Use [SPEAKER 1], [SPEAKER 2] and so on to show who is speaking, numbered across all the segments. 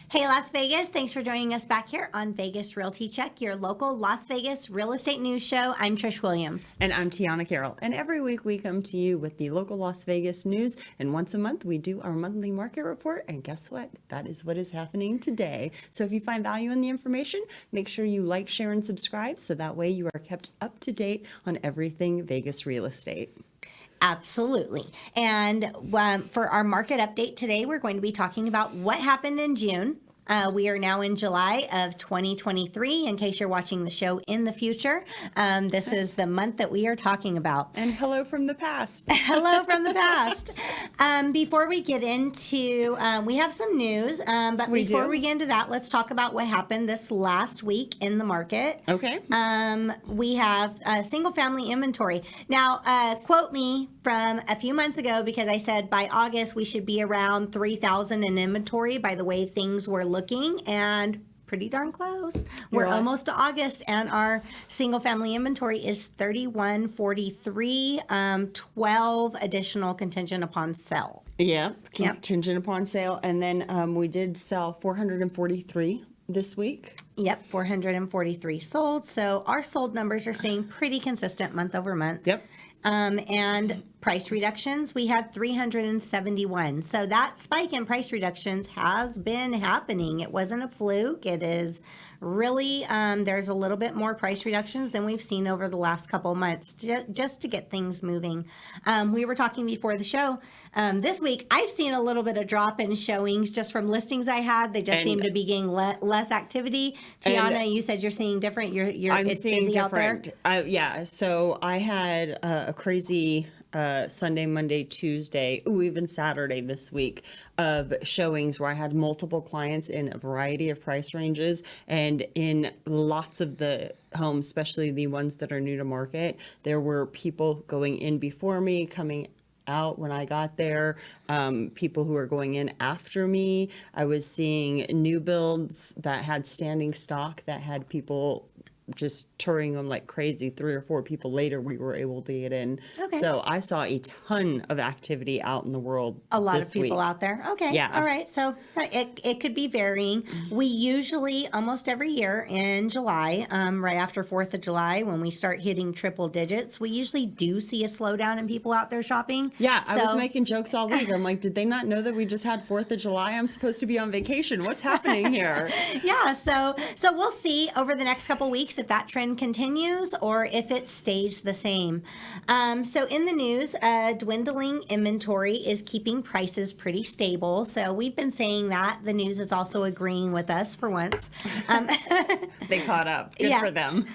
[SPEAKER 1] Hey, Las Vegas. Thanks for joining us back here on Vegas Realty Check, your local Las Vegas real estate news show. I'm Trish Williams.
[SPEAKER 2] And I'm Tiana Carroll. And every week we come to you with the local Las Vegas news. And once a month we do our monthly market report. And guess what? That is what is happening today. So if you find value in the information, make sure you like, share, and subscribe so that way you are kept up to date on everything Vegas real estate.
[SPEAKER 1] Absolutely. And for our market update today, we're going to be talking about what happened in June. We are now in July of 2023, in case you're watching the show in the future. This is the month that we are talking about.
[SPEAKER 2] And hello from the past.
[SPEAKER 1] Hello from the past. Before we get into, we have some news, but before we get into that, let's talk about what happened this last week in the market.
[SPEAKER 2] Okay.
[SPEAKER 1] We have single family inventory. Now, quote me from a few months ago, because I said by August we should be around 3,000 in inventory by the way things were looking, and pretty darn close. We're almost to August, and our single family inventory is 3,143, 12 additional contingent upon sale.
[SPEAKER 2] Yeah, contingent upon sale. And then we did sell 443 this week.
[SPEAKER 1] Yep, 443 sold. So our sold numbers are staying pretty consistent month over month.
[SPEAKER 2] Yep.
[SPEAKER 1] And price reductions, we had 371. So that spike in price reductions has been happening. It wasn't a fluke. It is really, there's a little bit more price reductions than we've seen over the last couple of months just to get things moving. We were talking before the show. This week, I've seen a little bit of drop in showings just from listings I had. They just seem to be getting less activity. Tiana, you said you're seeing different.
[SPEAKER 2] I'm
[SPEAKER 1] it's
[SPEAKER 2] seeing
[SPEAKER 1] busy
[SPEAKER 2] different.
[SPEAKER 1] out there.
[SPEAKER 2] Yeah. So I had a crazy Sunday, Monday, Tuesday, even Saturday this week of showings where I had multiple clients in a variety of price ranges, and in lots of the homes, especially the ones that are new to market, there were people going in before me, coming out when I got there, people who are going in after me. I was seeing new builds that had standing stock that had people just touring them like crazy. 3 or 4 people later, we were able to get in.
[SPEAKER 1] Okay.
[SPEAKER 2] So I saw a ton of activity out in the world.
[SPEAKER 1] A lot
[SPEAKER 2] this
[SPEAKER 1] of people
[SPEAKER 2] week.
[SPEAKER 1] out there. Okay.
[SPEAKER 2] Yeah.
[SPEAKER 1] All right. So it could be varying. We usually, almost every year in July, right after 4th of July, when we start hitting triple digits, we usually do see a slowdown in people out there shopping.
[SPEAKER 2] Yeah. I was making jokes all week. I'm like, did they not know that we just had 4th of July? I'm supposed to be on vacation. What's happening here?
[SPEAKER 1] Yeah. So we'll see over the next couple weeks if that trend continues or if it stays the same. So in the news, dwindling inventory is keeping prices pretty stable. So we've been saying that. The news is also agreeing with us for once.
[SPEAKER 2] They caught up. Good for them.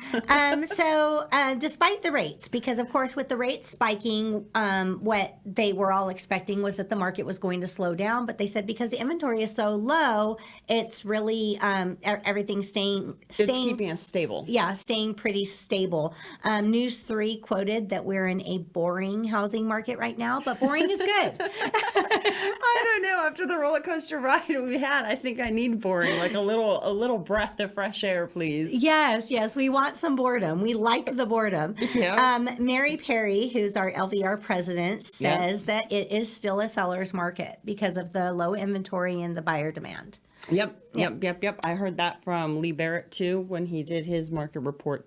[SPEAKER 1] So despite the rates, because of course with the rates spiking, what they were all expecting was that the market was going to slow down. But they said because the inventory is so low, it's really everything's staying.
[SPEAKER 2] It's keeping us stable.
[SPEAKER 1] Yeah, staying pretty stable. News 3 quoted that we're in a boring housing market right now, but boring is good.
[SPEAKER 2] I don't know. After the roller coaster ride we had, I think I need boring, like a little breath of fresh air, please.
[SPEAKER 1] Yes, we want some boredom. We like the boredom.
[SPEAKER 2] Yeah.
[SPEAKER 1] Mary Perry, who's our LVR president, says that it is still a seller's market because of the low inventory and the buyer demand.
[SPEAKER 2] Yep. I heard that from Lee Barrett too when he did his market report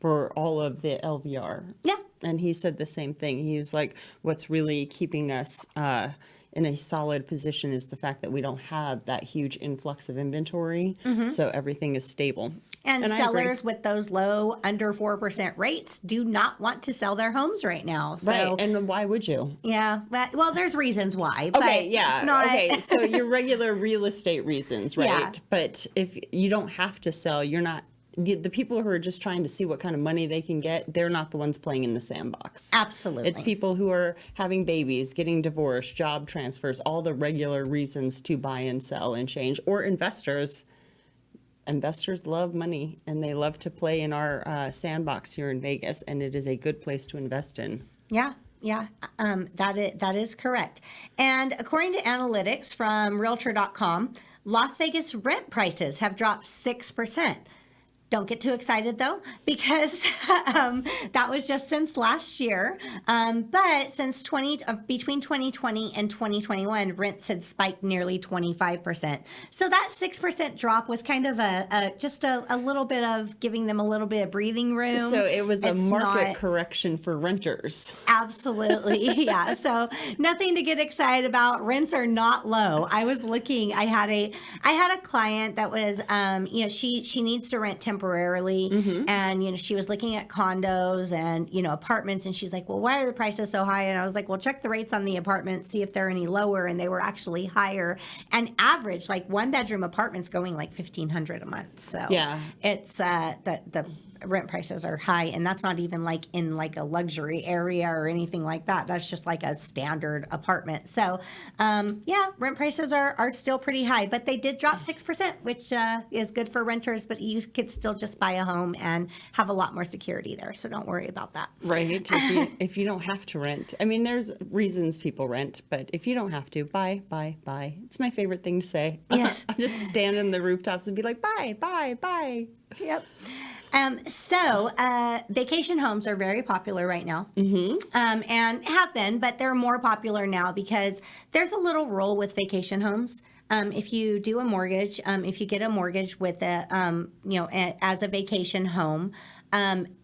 [SPEAKER 2] for all of the LVR.
[SPEAKER 1] Yeah.
[SPEAKER 2] And he said the same thing. He was like, what's really keeping us in a solid position is the fact that we don't have that huge influx of inventory. Mm-hmm. So everything is stable.
[SPEAKER 1] And sellers with those low, under 4% rates do not want to sell their homes right now. So,
[SPEAKER 2] right. And why would you?
[SPEAKER 1] Yeah. Well, there's reasons why.
[SPEAKER 2] Okay. Yeah. Okay. So your regular real estate reasons, right?
[SPEAKER 1] Yeah.
[SPEAKER 2] But if you don't have to sell, you're not. The people who are just trying to see what kind of money they can get, they're not the ones playing in the sandbox.
[SPEAKER 1] Absolutely.
[SPEAKER 2] It's people who are having babies, getting divorced, job transfers, all the regular reasons to buy and sell and change, or investors. Investors love money, and they love to play in our sandbox here in Vegas, and it is a good place to invest in.
[SPEAKER 1] Yeah. That is correct. And according to analytics from Realtor.com, Las Vegas rent prices have dropped 6%. Don't get too excited though, because that was just since last year. But since between 2020 and 2021, rents had spiked nearly 25%. So that 6% drop was kind of just a little bit of giving them a little bit of breathing room.
[SPEAKER 2] So it was a
[SPEAKER 1] It's
[SPEAKER 2] market
[SPEAKER 1] not-
[SPEAKER 2] correction for renters.
[SPEAKER 1] Absolutely. Yeah. So nothing to get excited about. Rents are not low. I was looking, I had a client that was, she needs to rent temporarily. And, she was looking at condos and, apartments. And she's like, well, why are the prices so high? And I was like, well, check the rates on the apartments, see if they're any lower. And they were actually higher. And average, like 1-bedroom apartments going like $1,500 a month. So
[SPEAKER 2] Yeah.
[SPEAKER 1] it's the rent prices are high, and that's not even like in like a luxury area or anything like that. That's just like a standard apartment. So rent prices are still pretty high, but they did drop 6%, which is good for renters, but you could still just buy a home and have a lot more security there, so don't worry about that.
[SPEAKER 2] Right. If you don't have to rent. I mean, there's reasons people rent, but if you don't have to, buy. It's my favorite thing to say.
[SPEAKER 1] Yes.
[SPEAKER 2] I just stand in the rooftops and be like, buy.
[SPEAKER 1] Yep. Vacation homes are very popular right now, and have been, but they're more popular now because there's a little rule with vacation homes. If you do a mortgage, if you get a mortgage with as a vacation home,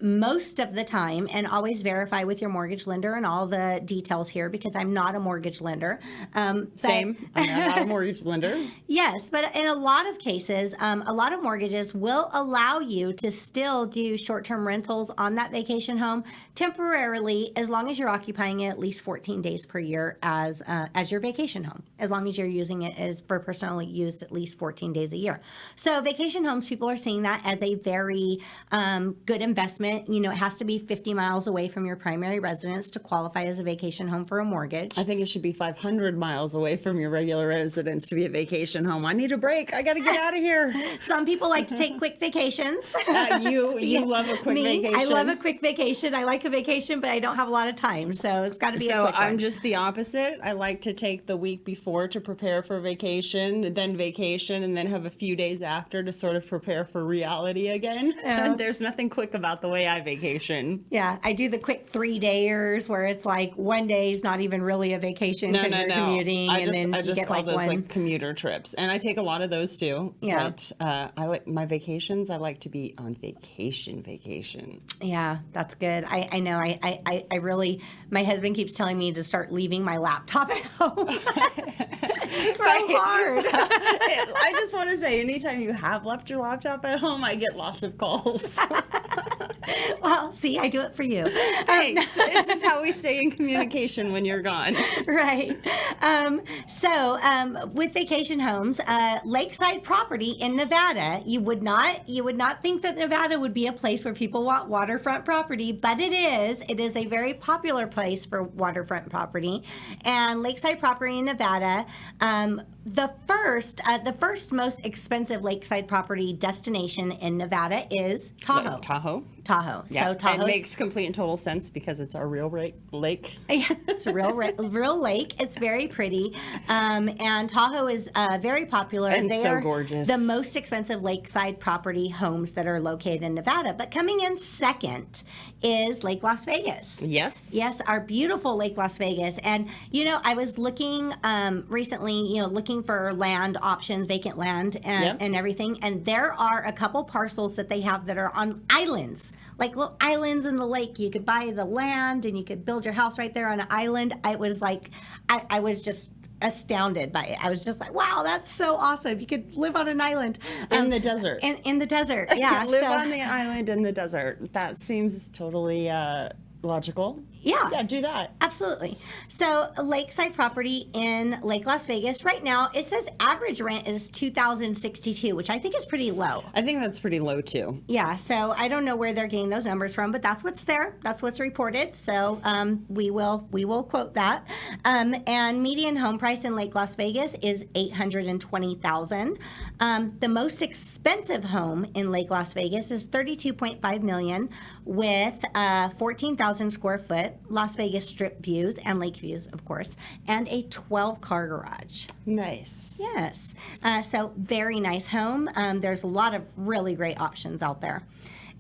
[SPEAKER 1] most of the time, and always verify with your mortgage lender and all the details here because I'm not a mortgage lender.
[SPEAKER 2] Same. I'm not a mortgage lender.
[SPEAKER 1] Yes, but in a lot of cases, a lot of mortgages will allow you to still do short-term rentals on that vacation home temporarily, as long as you're occupying it at least 14 days per year as your vacation home, as long as you're using it as for personal use at least 14 days a year. So vacation homes, people are seeing that as a very good investment. It has to be 50 miles away from your primary residence to qualify as a vacation home for a mortgage.
[SPEAKER 2] I think it should be 500 miles away from your regular residence to be a vacation home. I need a break. I got to get out of here.
[SPEAKER 1] Some people like to take quick vacations.
[SPEAKER 2] You love a quick vacation.
[SPEAKER 1] I love a quick vacation. I like a vacation, but I don't have a lot of time, so it's got to be a quick one.
[SPEAKER 2] I'm just the opposite. I like to take the week before to prepare for vacation, then vacation, and then have a few days after to sort of prepare for reality again.
[SPEAKER 1] Yeah.
[SPEAKER 2] There's nothing quick about the way I vacation.
[SPEAKER 1] Yeah, I do the quick 3-dayers where it's like one day's not even really a vacation because you're commuting,
[SPEAKER 2] I
[SPEAKER 1] and
[SPEAKER 2] just
[SPEAKER 1] you get
[SPEAKER 2] call
[SPEAKER 1] like
[SPEAKER 2] those
[SPEAKER 1] one.
[SPEAKER 2] like commuter trips, and I take a lot of those too.
[SPEAKER 1] Yeah.
[SPEAKER 2] But I like my vacations. I like to be on vacation.
[SPEAKER 1] Yeah, that's good. I know. I really, my husband keeps telling me to start leaving my laptop at home. It's so hard.
[SPEAKER 2] I just want to say, anytime you have left your laptop at home, I get lots of calls.
[SPEAKER 1] Well, see, I do it for you.
[SPEAKER 2] Thanks. This is how we stay in communication when you're gone.
[SPEAKER 1] Right. With vacation homes, lakeside property in Nevada, you would not think that Nevada would be a place where people want waterfront property, but it is. It is a very popular place for waterfront property, and lakeside property in Nevada. The first most expensive lakeside property destination in Nevada is Tahoe. Tahoe.
[SPEAKER 2] Yeah,
[SPEAKER 1] So Tahoe
[SPEAKER 2] it makes complete and total sense because it's a real lake.
[SPEAKER 1] Yeah, it's a real lake. It's very pretty, and Tahoe is very popular.
[SPEAKER 2] And
[SPEAKER 1] they
[SPEAKER 2] so
[SPEAKER 1] are
[SPEAKER 2] gorgeous.
[SPEAKER 1] The most expensive lakeside property homes that are located in Nevada. But coming in second is Lake Las Vegas.
[SPEAKER 2] Yes.
[SPEAKER 1] Yes, our beautiful Lake Las Vegas. And, I was looking recently, looking for land options, vacant land and everything. And there are a couple parcels that they have that are on islands, like little islands in the lake. You could buy the land and you could build your house right there on an island. I was like, I was just astounded by it. I was just like, wow, that's so awesome. You could live on an island.
[SPEAKER 2] In the desert.
[SPEAKER 1] In the desert, yeah.
[SPEAKER 2] Live on the island in the desert. That seems totally logical. Yeah, do that.
[SPEAKER 1] Absolutely. So lakeside property in Lake Las Vegas right now, it says average rent is $2,062, which I think is pretty low.
[SPEAKER 2] I think that's pretty low too.
[SPEAKER 1] Yeah, so I don't know where they're getting those numbers from, but that's what's there. That's what's reported. So we will quote that. And median home price in Lake Las Vegas is $820,000. The most expensive home in Lake Las Vegas is $32.5 million with 14,000 square foot. Las Vegas Strip views and lake views, of course, and a 12-car garage.
[SPEAKER 2] Nice.
[SPEAKER 1] Yes. So very nice home. There's a lot of really great options out there.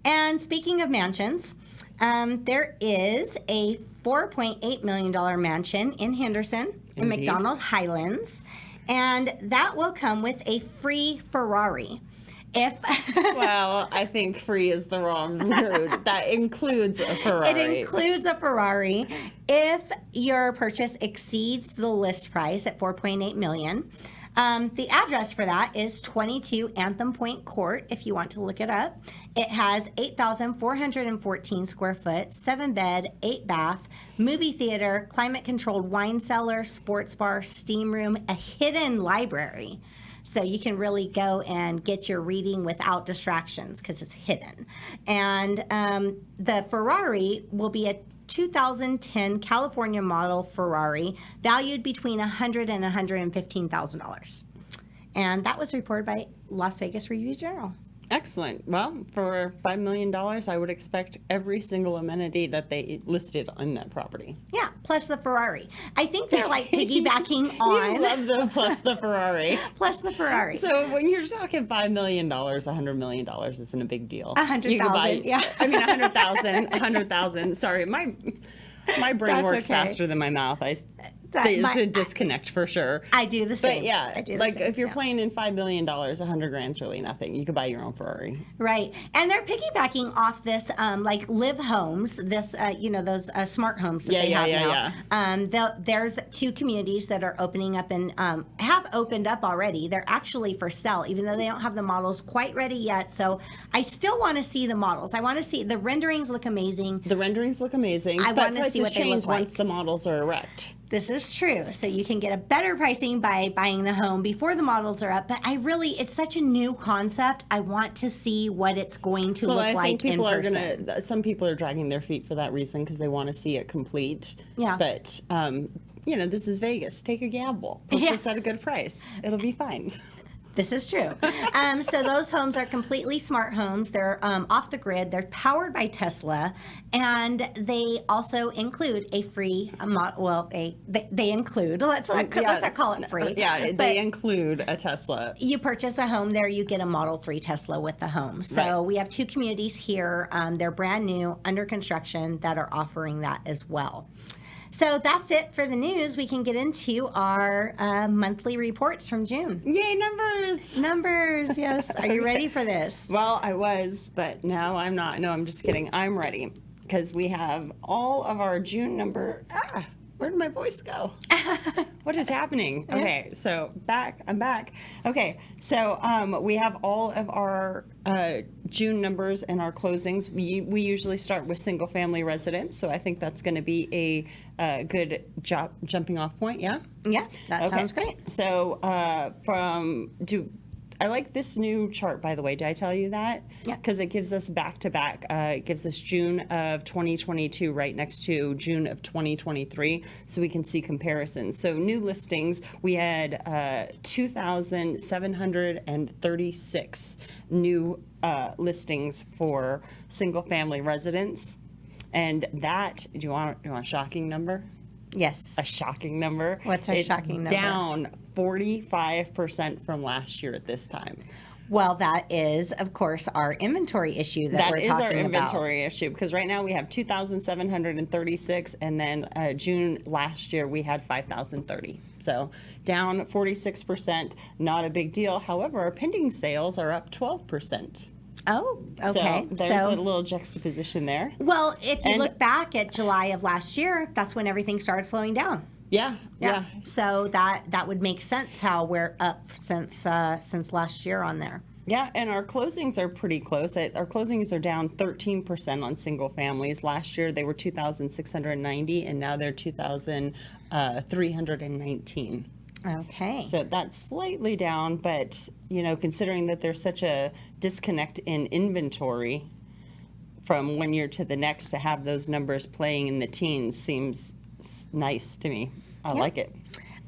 [SPEAKER 1] And speaking of mansions, there is a $4.8 million mansion in Henderson in
[SPEAKER 2] Indeed.
[SPEAKER 1] McDonald Highlands, and that will come with a free Ferrari. If
[SPEAKER 2] Well, I think free is the wrong word. That includes a Ferrari.
[SPEAKER 1] It includes a Ferrari if your purchase exceeds the list price at $4.8 million. The address for that is 22 Anthem Point Court, if you want to look it up. It has 8,414 square foot, 7-bed, 8-bath, movie theater, climate-controlled wine cellar, sports bar, steam room, a hidden library. So you can really go and get your reading without distractions because it's hidden. And the Ferrari will be a 2010 California model Ferrari valued between $100,000 and $115,000. And that was reported by Las Vegas Review-Journal.
[SPEAKER 2] Excellent. Well, for $5 million, I would expect every single amenity that they listed on that property.
[SPEAKER 1] Yeah, plus the Ferrari. I think they're like piggybacking on.
[SPEAKER 2] You love the plus the Ferrari.
[SPEAKER 1] Plus the Ferrari.
[SPEAKER 2] So when you're talking $5 million, $100 million isn't a big deal.
[SPEAKER 1] 100,000, yeah.
[SPEAKER 2] I mean, 100,000. Sorry, my brain
[SPEAKER 1] That's
[SPEAKER 2] works
[SPEAKER 1] okay.
[SPEAKER 2] faster than my mouth. There's a disconnect for sure.
[SPEAKER 1] I do the same.
[SPEAKER 2] But yeah,
[SPEAKER 1] I do the
[SPEAKER 2] like
[SPEAKER 1] same,
[SPEAKER 2] if you're
[SPEAKER 1] yeah.
[SPEAKER 2] playing in $5 million, $100,000's really nothing. You could buy your own Ferrari.
[SPEAKER 1] Right. And they're piggybacking off this, like Live Homes, this, those smart homes that they have now. There's 2 communities that are opening up and have opened up already. They're actually for sale, even though they don't have the models quite ready yet. So I still want to see the models. I want to see the renderings look amazing.
[SPEAKER 2] The renderings look amazing.
[SPEAKER 1] I
[SPEAKER 2] but
[SPEAKER 1] wanna see
[SPEAKER 2] prices
[SPEAKER 1] what they
[SPEAKER 2] change
[SPEAKER 1] look like.
[SPEAKER 2] once the models are erect.
[SPEAKER 1] This is true. So you can get a better pricing by buying the home before the models are up. But it's such a new concept. I want to see what it's going to look
[SPEAKER 2] I
[SPEAKER 1] like
[SPEAKER 2] think people
[SPEAKER 1] in
[SPEAKER 2] are
[SPEAKER 1] person.
[SPEAKER 2] some people are dragging their feet for that reason because they want to see it complete.
[SPEAKER 1] Yeah.
[SPEAKER 2] But, this is Vegas. Take a gamble. Purchase at a good price. It'll be fine.
[SPEAKER 1] This is true. So those homes are completely smart homes. They're off the grid. They're powered by Tesla, and they also include a free. They include. Let's not call it free.
[SPEAKER 2] Yeah,
[SPEAKER 1] But
[SPEAKER 2] they include a Tesla.
[SPEAKER 1] you purchase a home there, you get a Model 3 Tesla with the home. So
[SPEAKER 2] Right.
[SPEAKER 1] we have 2 communities here. They're brand new, under construction, that are offering that as well. So that's it for the news. We can get into our monthly reports from June.
[SPEAKER 2] Yay, numbers!
[SPEAKER 1] Numbers, yes. Are you ready for this?
[SPEAKER 2] Well, I was, but now I'm not. No, I'm just kidding. I'm ready because we have all of our June number. Where did my voice go? What is happening? Okay, so I'm back. Okay, so we have all of our June numbers and our closings. We usually start with single family residents, so I think that's going to be a good jumping off point. Yeah.
[SPEAKER 1] Yeah, that
[SPEAKER 2] Okay.
[SPEAKER 1] sounds great.
[SPEAKER 2] So I like this new chart, by the way. Did I tell you that?
[SPEAKER 1] Yeah.
[SPEAKER 2] Because it gives us back to back. It gives us June of 2022 right next to June of 2023, so we can see comparisons. So new listings, we had 2,736 new listings for single family residents, and that. Do you want a shocking number?
[SPEAKER 1] Yes.
[SPEAKER 2] A shocking number.
[SPEAKER 1] What's a shocking number?
[SPEAKER 2] Down 45% from last year at this time.
[SPEAKER 1] Well, that is, of course, our inventory issue that we're
[SPEAKER 2] That is
[SPEAKER 1] talking
[SPEAKER 2] our
[SPEAKER 1] about.
[SPEAKER 2] inventory issue because right now we have 2,736 and then June last year we had 5,030. So down 46%, not a big deal. However, our pending sales are up 12%.
[SPEAKER 1] Oh, okay.
[SPEAKER 2] So there's a little juxtaposition there.
[SPEAKER 1] Well, if you
[SPEAKER 2] And-
[SPEAKER 1] look back at July of last year, that's when everything started slowing down.
[SPEAKER 2] Yeah.
[SPEAKER 1] So that would make sense how we're up since last year on there.
[SPEAKER 2] Yeah, and our closings are pretty close. Our closings are down 13% on single families. Last year they were 2,690 and now they're 2,319.
[SPEAKER 1] Okay.
[SPEAKER 2] So that's slightly down, but considering that there's such a disconnect in inventory from one year to the next, to have those numbers playing in the teens seems nice to me. I like it.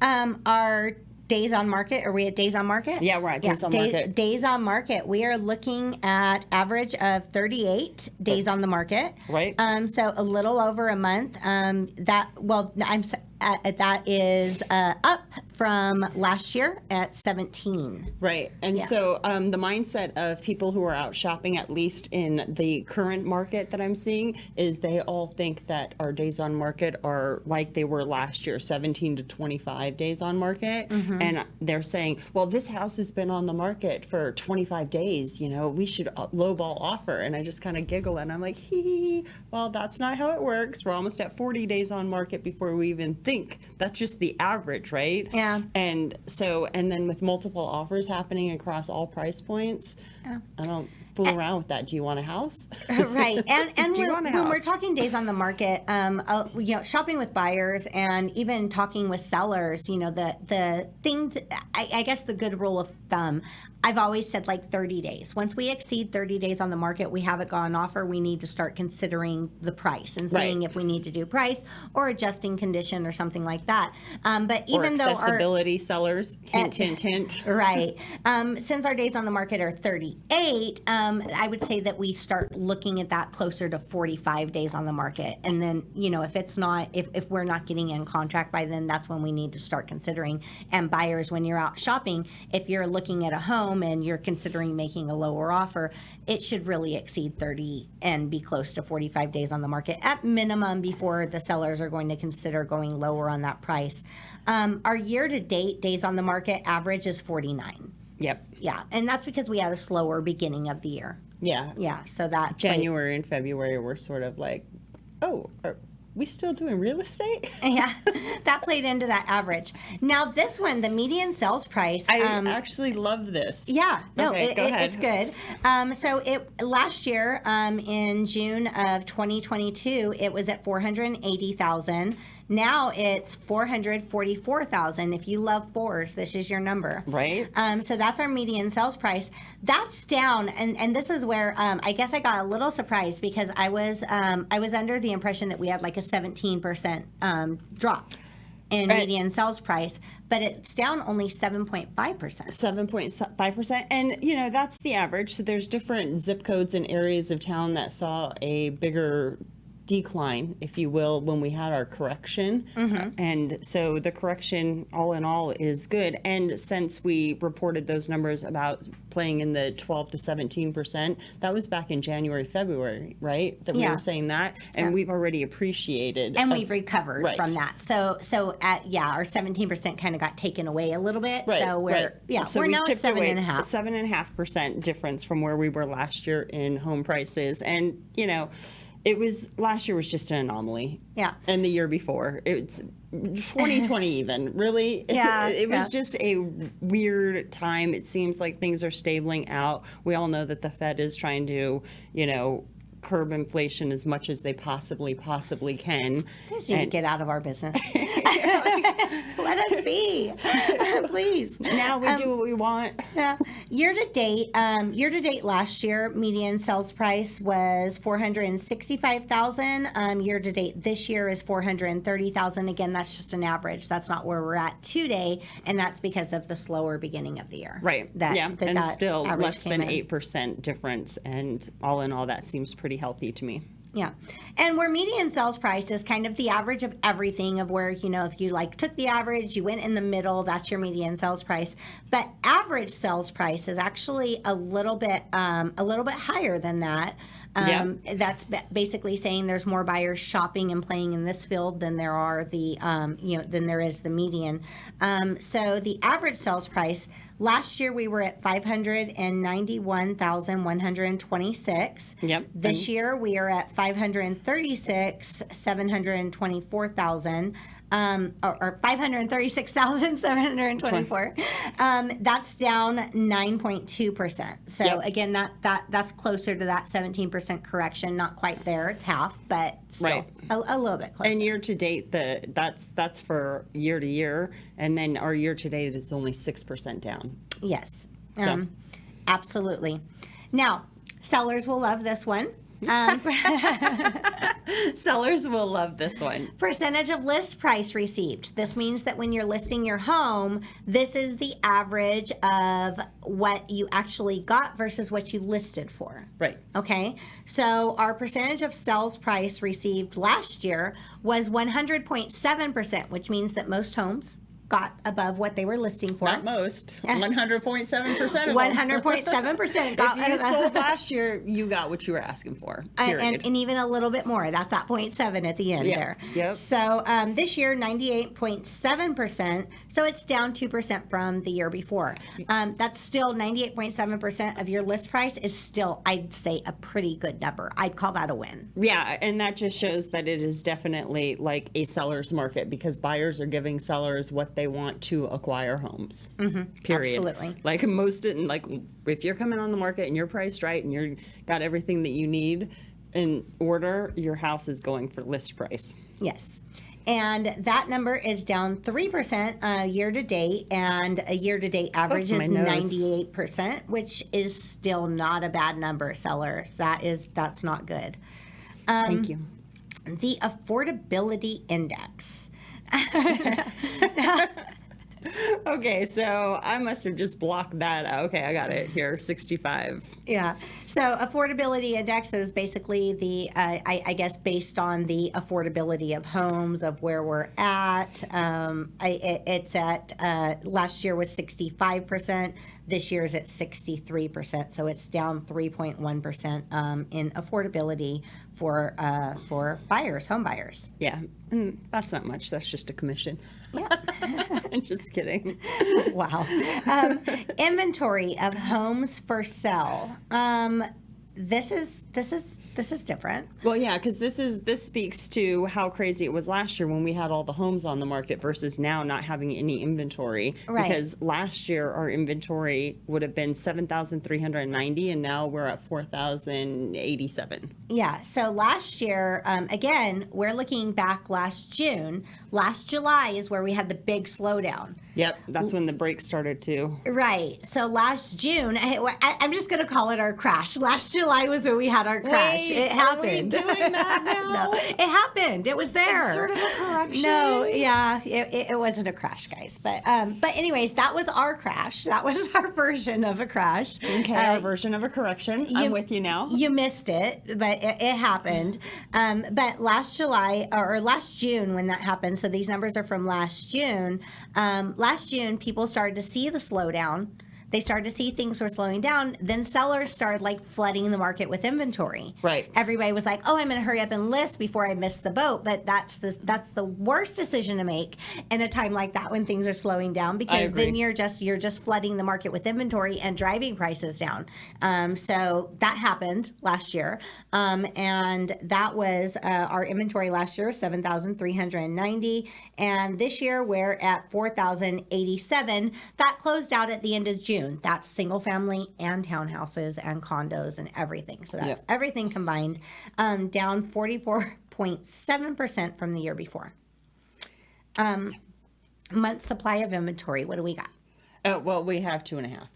[SPEAKER 1] Our days on market. Are we at days on market?
[SPEAKER 2] Yeah, we're at days on market.
[SPEAKER 1] Days on market. We are looking at average of 38 days on the market.
[SPEAKER 2] Right.
[SPEAKER 1] So a little over a month. That is up from last year at 17.
[SPEAKER 2] Right. And so the mindset of people who are out shopping, at least in the current market that I'm seeing, is they all think that our days on market are like they were last year, 17 to 25 days on market. And they're saying, well, this house has been on the market for 25 days. You know, we should lowball offer. And I just kind of giggle and I'm like, hee, well, that's not how it works. We're almost at 40 days on market before we even think. That's just the average, right?
[SPEAKER 1] Yeah.
[SPEAKER 2] And so, and then with multiple offers happening across all price points, I don't fool around with that. Do you want a house?
[SPEAKER 1] Right. And when we're
[SPEAKER 2] house?
[SPEAKER 1] talking days on the market, you know, shopping with buyers and even talking with sellers, you know, the thing, I guess the good rule of thumb, I've always said like 30 days. Once we exceed 30 days on the market, we haven't got an offer, we need to start considering the price and seeing if we need to do price or adjusting condition or something like that. But even
[SPEAKER 2] or
[SPEAKER 1] though
[SPEAKER 2] accessibility sellers, hint, hint, hint.
[SPEAKER 1] Right. Since our days on the market are 38, I would say that we start looking at that closer to 45 days on the market. And then, you know, if it's not, if we're not getting in contract by then, that's when we need to start considering. And buyers, when you're out shopping, if you're looking at a home and you're considering making a lower offer, it should really exceed 30 and be close to 45 days on the market at minimum before the sellers are going to consider going lower on that price. Our year-to-date days on the market average is 49.
[SPEAKER 2] Yep.
[SPEAKER 1] Yeah, and that's because we had a slower beginning of the year.
[SPEAKER 2] Yeah.
[SPEAKER 1] Yeah, so that
[SPEAKER 2] January and February were sort of like, oh, are we still doing real estate?
[SPEAKER 1] Yeah, that played into that average. Now this one, the median sales price.
[SPEAKER 2] I actually love this.
[SPEAKER 1] Yeah, no,
[SPEAKER 2] Okay, go ahead.
[SPEAKER 1] it's good. So last year in June of 2022, it was at 480,000. Now it's 444,000. If you love fours, this is your number.
[SPEAKER 2] Right.
[SPEAKER 1] So that's our median sales price. That's down, and this is where I guess I got a little surprised because I was under the impression that we had like a 17% drop in median sales price, but it's down only 7.5%.
[SPEAKER 2] 7.5%. And, you know, that's the average. So there's different zip codes and areas of town that saw a bigger decline, if you will, when we had our correction. And so the correction all in all is good. And since we reported those numbers about playing in the 12 to 17%, that was back in January, February, right? That we were saying that. And we've already appreciated.
[SPEAKER 1] And we've recovered
[SPEAKER 2] Right.
[SPEAKER 1] from that. So our 17% kind of got taken away a little bit.
[SPEAKER 2] Right,
[SPEAKER 1] So we're
[SPEAKER 2] so
[SPEAKER 1] we're
[SPEAKER 2] we
[SPEAKER 1] now at
[SPEAKER 2] chipped away
[SPEAKER 1] 7.5.
[SPEAKER 2] 7.5% difference from where we were last year in home prices. And, you know, last year was just an anomaly.
[SPEAKER 1] Yeah.
[SPEAKER 2] And the year before, it's 2020 even, really.
[SPEAKER 1] Yeah,
[SPEAKER 2] It was just a weird time. It seems like things are stabling out. We all know that the Fed is trying to, you know, curb inflation as much as they possibly can.
[SPEAKER 1] They just need to get out of our business. Let us be, please.
[SPEAKER 2] Now we do what we want.
[SPEAKER 1] Yeah. Year to date last year, median sales price was 465,000. Year to date this year is 430,000. Again, that's just an average. That's not where we're at today, and that's because of the slower beginning of the year.
[SPEAKER 2] Right. And
[SPEAKER 1] that
[SPEAKER 2] still
[SPEAKER 1] average
[SPEAKER 2] less
[SPEAKER 1] came
[SPEAKER 2] than
[SPEAKER 1] in.
[SPEAKER 2] 8% difference. And all in all, that seems pretty healthy to me.
[SPEAKER 1] Yeah. And where median sales price is kind of the average of everything, of where, you know, if you like took the average, you went in the middle, that's your median sales price. But average sales price is actually a little bit higher than that. That's basically saying there's more buyers shopping and playing in this field than there are than there is the median. So the average sales price last year we were at 591,126.
[SPEAKER 2] Yep.
[SPEAKER 1] This year we are at 536,724,000. Or 536,724. That's down 9.2%. So again, that's closer to that 17% correction. Not quite there; it's half, but still a little bit closer.
[SPEAKER 2] And year to date, that's for year to year, and then our year to date is only 6% down.
[SPEAKER 1] Yes,
[SPEAKER 2] So.
[SPEAKER 1] Absolutely. Now, sellers will love this one.
[SPEAKER 2] Sellers will love this one.
[SPEAKER 1] Percentage of list price received. This means that when you're listing your home, this is the average of what you actually got versus what you listed for.
[SPEAKER 2] Right.
[SPEAKER 1] Okay, so our percentage of sales price received last year was 100.7%, which means that most homes got above what they were listing for.
[SPEAKER 2] Not most. 100.7% of them.
[SPEAKER 1] 100.7% got
[SPEAKER 2] If you sold last year, you got what you were asking for. Period.
[SPEAKER 1] and even a little bit more. That's that 0.7 at the end there.
[SPEAKER 2] Yep.
[SPEAKER 1] So this year, 98.7%. So it's down 2% from the year before. That's still 98.7% of your list price is still, I'd say, a pretty good number. I'd call that a win.
[SPEAKER 2] Yeah, and that just shows that it is definitely like a seller's market because buyers are giving sellers what they want to acquire homes. Period.
[SPEAKER 1] Absolutely.
[SPEAKER 2] Like if you're coming on the market and you're priced right and you're got everything that you need in order, your house is going for list price.
[SPEAKER 1] Yes. And that number is down 3% year to date, and a year to date average is 98%, which is still not a bad number, sellers. That's not good.
[SPEAKER 2] Thank you.
[SPEAKER 1] The affordability index.
[SPEAKER 2] Okay, so I must have just blocked that out. Okay, I got it here, 65.
[SPEAKER 1] Yeah. So affordability index is basically the, I guess, based on the affordability of homes, of where we're at. It's at, last year was 65%. This year is at 63%. So it's down 3.1% in affordability for buyers, home buyers.
[SPEAKER 2] Yeah, and that's not much. That's just a commission.
[SPEAKER 1] Yeah.
[SPEAKER 2] I'm just kidding.
[SPEAKER 1] Wow. Inventory of homes for sale. This is different.
[SPEAKER 2] Well, yeah, because this speaks to how crazy it was last year when we had all the homes on the market versus now not having any inventory.
[SPEAKER 1] Right.
[SPEAKER 2] Because last year our inventory would have been 7,390, and now we're at 4,087.
[SPEAKER 1] Yeah. So last year, again, we're looking back last June. Last July is where we had the big slowdown.
[SPEAKER 2] Yep, that's when the brakes started to.
[SPEAKER 1] Right. So last June, I'm just going to call it our crash. Last July was when we had our crash. It happened.
[SPEAKER 2] Are we doing that now?
[SPEAKER 1] No, it happened. It was there.
[SPEAKER 2] It's sort of a correction.
[SPEAKER 1] No, yeah, it wasn't a crash, guys. But anyways, that was our crash. That was our version of a crash.
[SPEAKER 2] Okay, our version of a correction. I'm with you now.
[SPEAKER 1] You missed it, but it happened. But last July or last June when that happened, so these numbers are from last June. Last June, people started to see the slowdown. They started to see things were slowing down. Then sellers started like flooding the market with inventory.
[SPEAKER 2] Right.
[SPEAKER 1] Everybody was like, "Oh, I'm going to hurry up and list before I miss the boat." But that's the worst decision to make in a time like that when things are slowing down, because then you're just flooding the market with inventory and driving prices down. So that happened last year, and that was our inventory last year was 7,390, and this year we're at 4,087. That closed out at the end of June. That's single family and townhouses and condos and everything. So that's everything combined, down 44.7% from the year before. Month supply of inventory. What do we got?
[SPEAKER 2] Well, we have 2.5.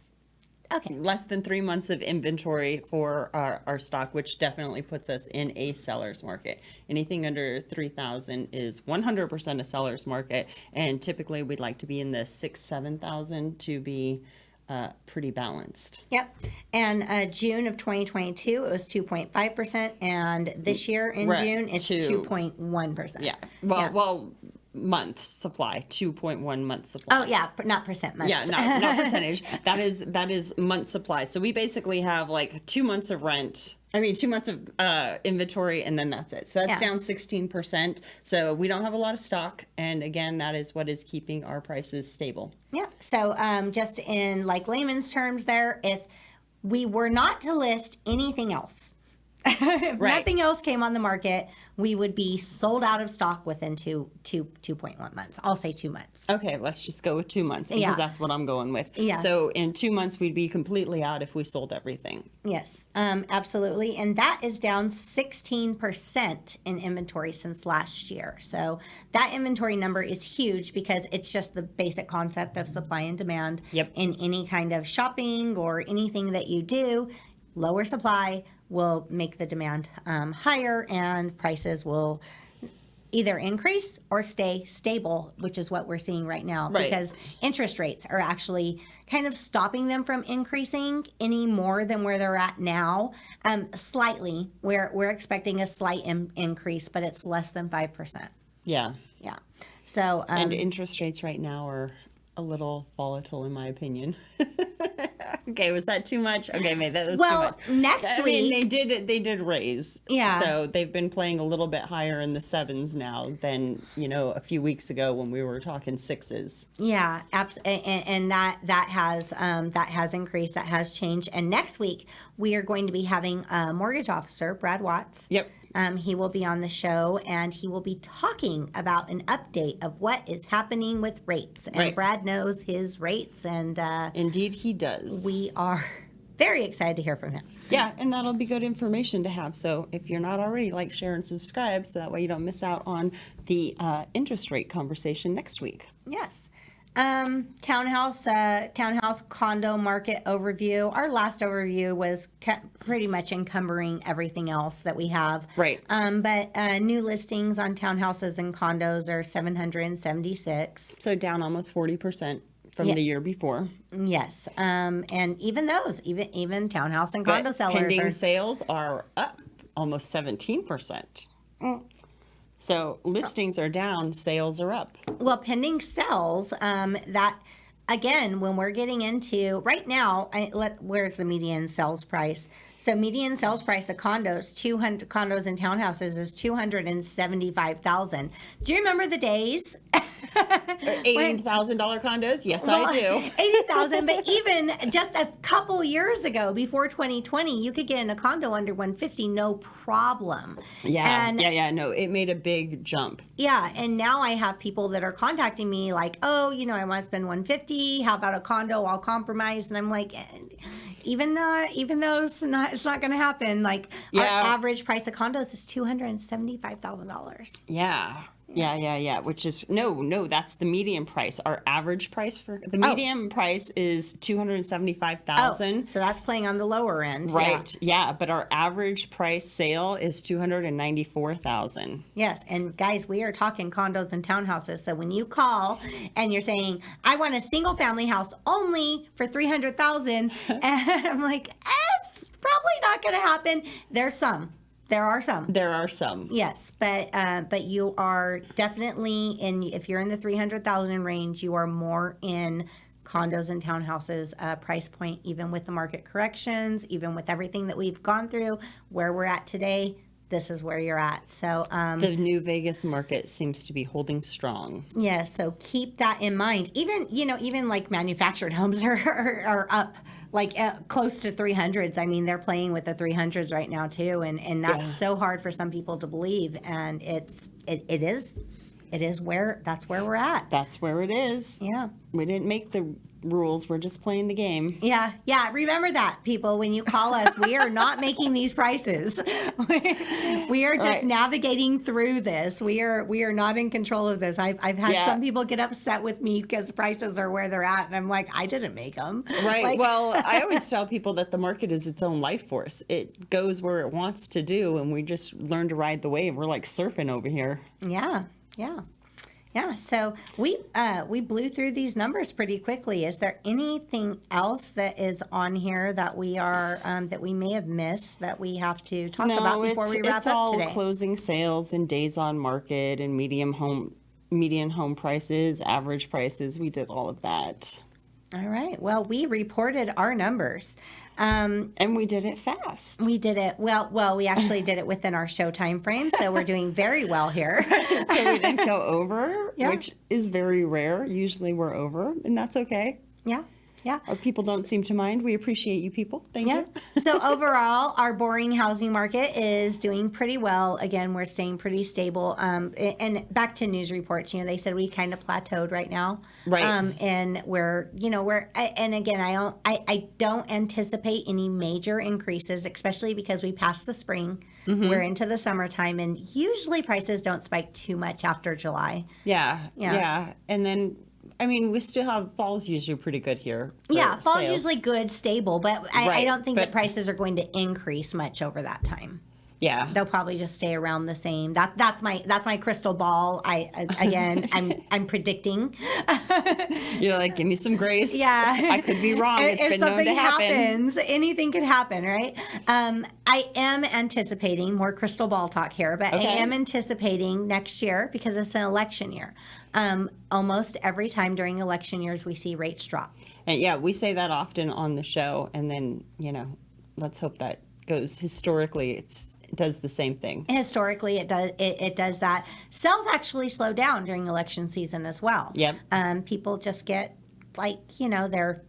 [SPEAKER 1] Okay.
[SPEAKER 2] Less than 3 months of inventory for our stock, which definitely puts us in a seller's market. Anything under 3,000 is 100% a seller's market, and typically we'd like to be in the 6,000-7,000 to be pretty balanced.
[SPEAKER 1] Yep. And June of 2022, it was 2.5%, and this year in June, it's 2.1%.
[SPEAKER 2] Yeah. Well, month supply, 2.1 month supply.
[SPEAKER 1] Oh yeah, not percent months.
[SPEAKER 2] Yeah, not percentage. That is month supply. So we basically have like 2 months of rent. 2 months of inventory, and then that's it. So that's down 16%. So we don't have a lot of stock, and again, that is what is keeping our prices stable.
[SPEAKER 1] Yeah. So just in like layman's terms, there, if we were not to list anything else, if nothing else came on the market, we would be sold out of stock within 2.1 months. I'll say 2 months.
[SPEAKER 2] Okay, let's just go with 2 months because that's what I'm going with.
[SPEAKER 1] Yeah.
[SPEAKER 2] So in 2 months, we'd be completely out if we sold everything.
[SPEAKER 1] Yes, absolutely. And that is down 16% in inventory since last year. So that inventory number is huge because it's just the basic concept of supply and demand.
[SPEAKER 2] Yep.
[SPEAKER 1] In any kind of shopping or anything that you do. Lower supply, will make the demand higher, and prices will either increase or stay stable, which is what we're seeing right now.
[SPEAKER 2] Right.
[SPEAKER 1] Because interest rates are actually kind of stopping them from increasing any more than where they're at now. Slightly, we're expecting a slight increase, but it's less than 5%.
[SPEAKER 2] Yeah.
[SPEAKER 1] Yeah. So
[SPEAKER 2] And interest rates right now are a little volatile, in my opinion. Okay, was that too much? Okay, maybe that was too much.
[SPEAKER 1] Next week
[SPEAKER 2] they did raise.
[SPEAKER 1] Yeah.
[SPEAKER 2] So they've been playing a little bit higher in the 7s now than, a few weeks ago when we were talking 6s.
[SPEAKER 1] Yeah, and that has increased, that has changed. And next week we are going to be having a mortgage officer, Brad Watts.
[SPEAKER 2] Yep.
[SPEAKER 1] He will be on the show, and he will be talking about an update of what is happening with rates. And
[SPEAKER 2] Right.
[SPEAKER 1] Brad knows his rates, and
[SPEAKER 2] Indeed, he does.
[SPEAKER 1] we are very excited to hear from him.
[SPEAKER 2] Yeah, and that'll be good information to have. So if you're not already, like, share, and subscribe, so that way you don't miss out on the interest rate conversation next week.
[SPEAKER 1] Yes. Townhouse condo market overview. Our last overview was pretty much encumbering everything else that we have.
[SPEAKER 2] Right.
[SPEAKER 1] But new listings on townhouses and condos are 776.
[SPEAKER 2] So down almost 40% from
[SPEAKER 1] Yeah.
[SPEAKER 2] the year before.
[SPEAKER 1] Yes. And even those, even townhouse and condo
[SPEAKER 2] But
[SPEAKER 1] sellers
[SPEAKER 2] pending
[SPEAKER 1] are.
[SPEAKER 2] sales are up almost 17%. So listings are down, sales are up.
[SPEAKER 1] Well, pending sales, that again, when we're getting into right now, where's the median sales price? So median sales price of condos, 200 condos and townhouses is 275,000. Do you remember the days?
[SPEAKER 2] $80,000 condos? Yes, I do.
[SPEAKER 1] 80,000, but even just a couple years ago, before 2020, you could get in a condo under 150, no problem.
[SPEAKER 2] Yeah,
[SPEAKER 1] And
[SPEAKER 2] no, it made a big jump.
[SPEAKER 1] yeah, and now I have people that are contacting me like, oh, I want to spend 150. How about a condo? I'll compromise. And I'm like, even though it's not going to happen. Like our average price of condos is $275,000.
[SPEAKER 2] Yeah. Which is no, that's the median price. Our average price for the median price is 275,000.
[SPEAKER 1] So that's playing on the lower end.
[SPEAKER 2] Right. Yeah, but our average price sale is 294,000.
[SPEAKER 1] Yes, and guys, we are talking condos and townhouses. So when you call and you're saying, "I want a single family house only for 300,000," and I'm like, "It's probably not going to happen." There are some. Yes, but you are definitely in. If you're in the 300,000 range, you are more in condos and townhouses price point, even with the market corrections, even with everything that we've gone through, where we're at today. This is where you're at. So
[SPEAKER 2] the new Vegas market seems to be holding strong.
[SPEAKER 1] yeah, so keep that in mind. Even like manufactured homes are up like close to 300s. I mean, they're playing with the 300s right now too, and that's so hard for some people to believe. And that's where we're at.
[SPEAKER 2] That's where it is.
[SPEAKER 1] Yeah.
[SPEAKER 2] We didn't make the rules. We're just playing the game.
[SPEAKER 1] Yeah. Remember that, people. When you call us, we are not making these prices. We are just navigating through this. We are not in control of this. I've had some people get upset with me because prices are where they're at, and I'm like, I didn't make them.
[SPEAKER 2] Right. Well, I always tell people that the market is its own life force. It goes where it wants to do, and we just learn to ride the wave. We're like surfing over here.
[SPEAKER 1] Yeah. So we blew through these numbers pretty quickly. Is there anything else that is on here that we may have missed that we have to talk about before we wrap up today?
[SPEAKER 2] It's all closing sales and days on market and median home prices, average prices. We did all of that.
[SPEAKER 1] All right. Well, we reported our numbers.
[SPEAKER 2] And we did it fast.
[SPEAKER 1] We did it well. We actually did it within our show time frame, so we're doing very well here.
[SPEAKER 2] So we didn't go over, which is very rare. Usually we're over, and that's okay.
[SPEAKER 1] Yeah.
[SPEAKER 2] Our people don't seem to mind. We appreciate you people. Thank you.
[SPEAKER 1] So overall, our boring housing market is doing pretty well. Again, we're staying pretty stable. And back to news reports, they said we kind of plateaued right now.
[SPEAKER 2] Right.
[SPEAKER 1] And and again, I don't anticipate any major increases, especially because we passed the spring. Mm-hmm. We're into the summertime, and usually prices don't spike too much after July.
[SPEAKER 2] Yeah. And then I mean, we still have fall's usually pretty good here.
[SPEAKER 1] Yeah, fall's
[SPEAKER 2] sales.
[SPEAKER 1] usually good, stable, but I
[SPEAKER 2] Right,
[SPEAKER 1] don't think that
[SPEAKER 2] but-
[SPEAKER 1] prices are going to increase much over that time.
[SPEAKER 2] Yeah.
[SPEAKER 1] They'll probably just stay around the same. That's my crystal ball. I'm predicting.
[SPEAKER 2] You're like, give me some grace.
[SPEAKER 1] Yeah.
[SPEAKER 2] I could be wrong. It's
[SPEAKER 1] If
[SPEAKER 2] been known
[SPEAKER 1] something
[SPEAKER 2] to happen.
[SPEAKER 1] happens, anything could happen, right? I am anticipating more crystal ball talk here, but I
[SPEAKER 2] Okay.
[SPEAKER 1] am anticipating next year, because it's an election year. Almost every time during election years, we see rates drop.
[SPEAKER 2] And yeah, we say that often on the show. And then, let's hope that goes historically. It does the same thing.
[SPEAKER 1] Historically, it does that. Sales actually slow down during election season as well.
[SPEAKER 2] Yep.
[SPEAKER 1] People just get they're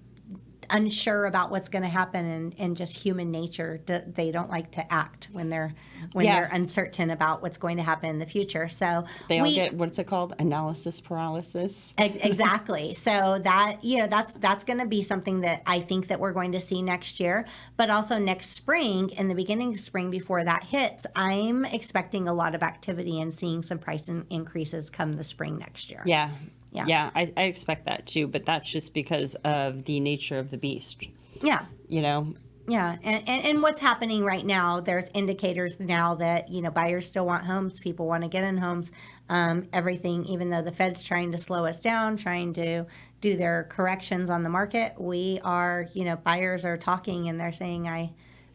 [SPEAKER 1] unsure about what's going to happen, and just human nature. They don't like to act when they're uncertain about what's going to happen in the future. So
[SPEAKER 2] They all get, what's it called? Analysis paralysis.
[SPEAKER 1] Exactly. So that's going to be something that I think that we're going to see next year, but also next spring, in the beginning of spring before that hits, I'm expecting a lot of activity and seeing some price increases come the spring next year.
[SPEAKER 2] Yeah.
[SPEAKER 1] Yeah.
[SPEAKER 2] Yeah, I expect that too, but that's just because of the nature of the beast.
[SPEAKER 1] Yeah.
[SPEAKER 2] Yeah,
[SPEAKER 1] and what's happening right now, there's indicators now that, buyers still want homes, people want to get in homes, everything, even though the Fed's trying to slow us down, trying to do their corrections on the market, we are, buyers are talking and they're saying,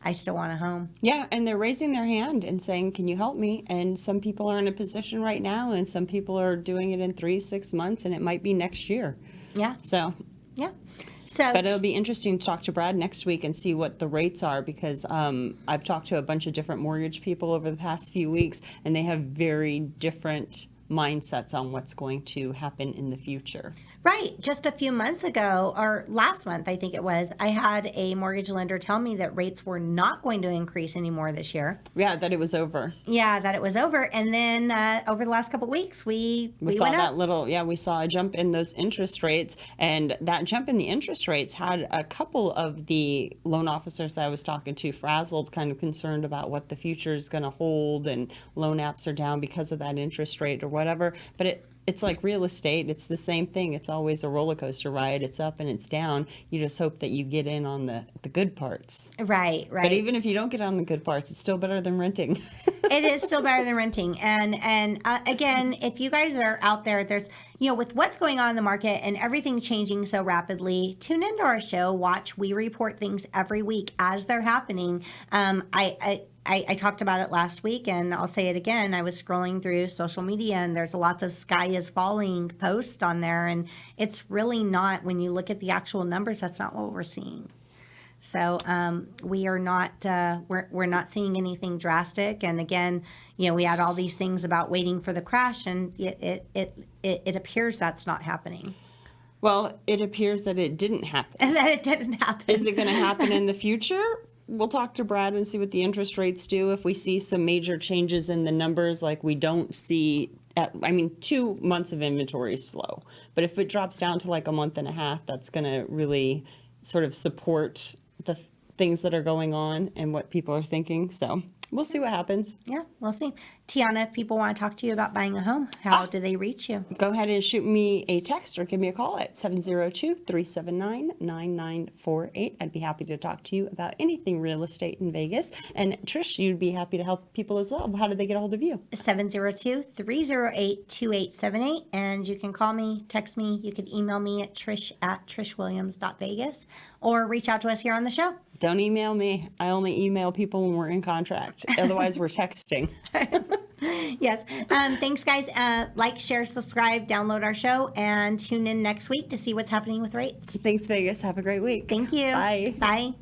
[SPEAKER 1] I still want a home.
[SPEAKER 2] Yeah, and they're raising their hand and saying, can you help me? And some people are in a position right now, and some people are doing it in 3-6 months, and it might be next year.
[SPEAKER 1] Yeah.
[SPEAKER 2] So,
[SPEAKER 1] Yeah. So,
[SPEAKER 2] but it'll be interesting to talk to Brad next week and see what the rates are, because I've talked to a bunch of different mortgage people over the past few weeks, and they have very different mindsets on what's going to happen in the future.
[SPEAKER 1] right. Just a few months ago, or last month, I think it was, I had a mortgage lender tell me that rates were not going to increase anymore this year.
[SPEAKER 2] Yeah, that it was over.
[SPEAKER 1] Yeah, that it was over. And then over the last couple of weeks, we
[SPEAKER 2] We saw
[SPEAKER 1] went
[SPEAKER 2] that
[SPEAKER 1] up.
[SPEAKER 2] we saw a jump in those interest rates, and that jump in the interest rates had a couple of the loan officers that I was talking to frazzled, kind of concerned about what the future is going to hold, and loan apps are down because of that interest rate or whatever. But it's like real estate. It's the same thing. It's always a roller coaster ride. It's up and it's down. You just hope that you get in on the good parts.
[SPEAKER 1] Right.
[SPEAKER 2] But even if you don't get on the good parts, it's still better than renting.
[SPEAKER 1] It is still better than renting. And again, if you guys are out there, there's, with what's going on in the market and everything changing so rapidly, tune into our show, watch. We report things every week as they're happening. I talked about it last week, and I'll say it again. I was scrolling through social media, and there's lots of sky is falling posts on there, and it's really not, when you look at the actual numbers, that's not what we're seeing. So we are not we're not seeing anything drastic. And again, we had all these things about waiting for the crash, and it appears that's not happening.
[SPEAKER 2] Well, it appears that it didn't happen.
[SPEAKER 1] And that it didn't happen.
[SPEAKER 2] Is it going to happen in the future? We'll talk to Brad and see what the interest rates do. If we see some major changes in the numbers, like we don't see, 2 months of inventory is slow. But if it drops down to like a month and a half, that's going to really sort of support the things that are going on and what people are thinking. So we'll see what happens.
[SPEAKER 1] Yeah, we'll see. Tiana, if people want to talk to you about buying a home, how do they reach you?
[SPEAKER 2] Go ahead and shoot me a text or give me a call at 702-379-9948. I'd be happy to talk to you about anything real estate in Vegas. And Trish, you'd be happy to help people as well. How do they get a hold of you?
[SPEAKER 1] 702-308-2878. And you can call me, text me. You can email me at trish@trishwilliams.vegas, or reach out to us here on the show.
[SPEAKER 2] Don't email me. I only email people when we're in contract. Otherwise, we're texting.
[SPEAKER 1] Yes. Thanks, guys. Like, share, subscribe, download our show, and tune in next week to see what's happening with rates.
[SPEAKER 2] Thanks, Vegas. Have a great week.
[SPEAKER 1] Thank you.
[SPEAKER 2] Bye.
[SPEAKER 1] Bye.